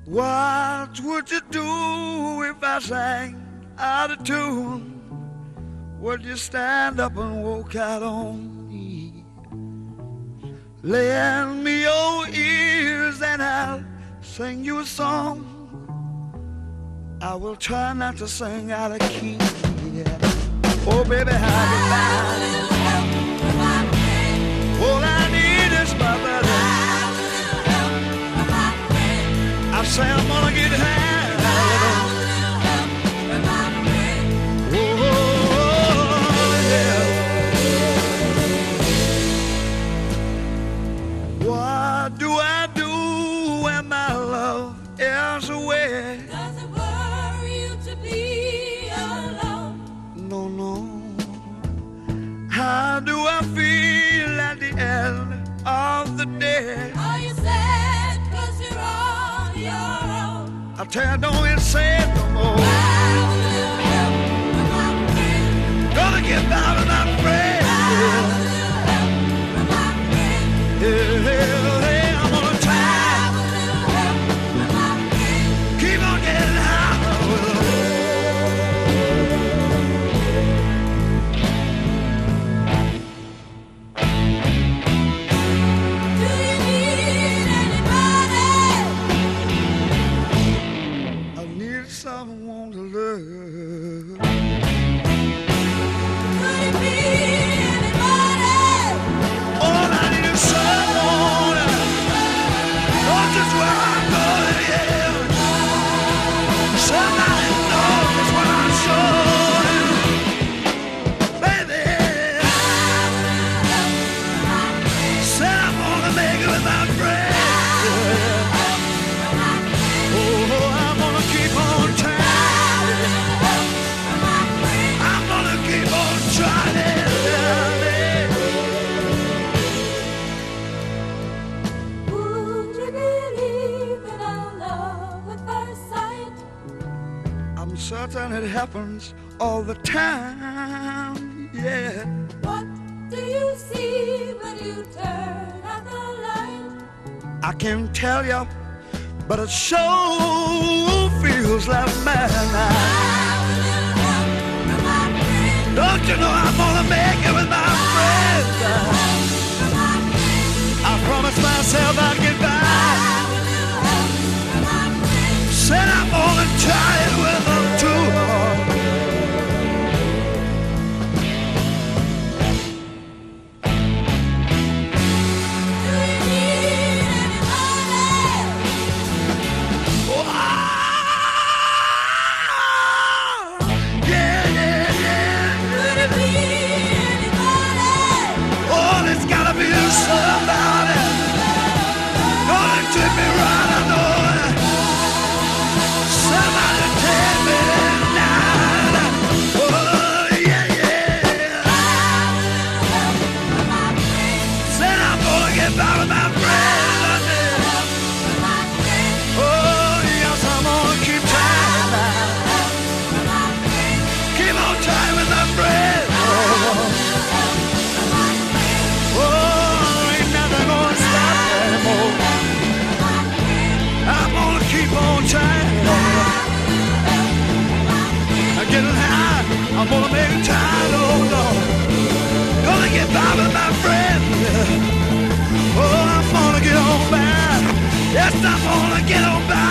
What would you do if I sang out of tune? Would you stand up and walk out on me? Lend me your ears and I'll sing you a song. I will try not to sing out of key. Yeah. Oh, baby, how you like? All I need is my buddy. I say I'm gonna get high. Oh, yeah. What do I do when my love is away? Does it worry you to be alone? No, no. How do I feel at the end of the day? Are you sad 'cause you're on your own? I tell you, don't even say it no more. Gonna get by with my friend. Yeah, I'm gonna try. Keep on getting high. Do you need anybody? I need someone to love. Could it be anybody? All I need is someone. Not just where I'm going, yeah. Somebody knows what I'm showing. Baby, said I'm gonna make it with my friend. Oh, I'm gonna keep on trying. I'm gonna keep on trying. Would you believe in our love at first sight? I'm certain it happens all the time, yeah. What do you see when you turn out the light? I can't tell you, but it sure feels like midnight. Don't you know I'm gonna make it with my friends? I promised myself I'd get by. Said I'm gonna try it with them too. Do you need anybody? Oh, yeah, yeah, yeah. Could it be anybody? Oh, there's gotta be somebody gonna treat me right, I know it. Somebody take me tonight. Oh, yeah, yeah. Said I'm gonna get by with my friends. Oh, yes, I'm gonna keep trying. Keep on trying with my friends. Oh, ain't nothing gonna stop me anymore. I'm gonna keep on trying. I'm getting high. I'm gonna make it time, oh Lord. Gonna get by with my friend. Oh, I'm gonna get on by. Yes, I'm gonna get on by.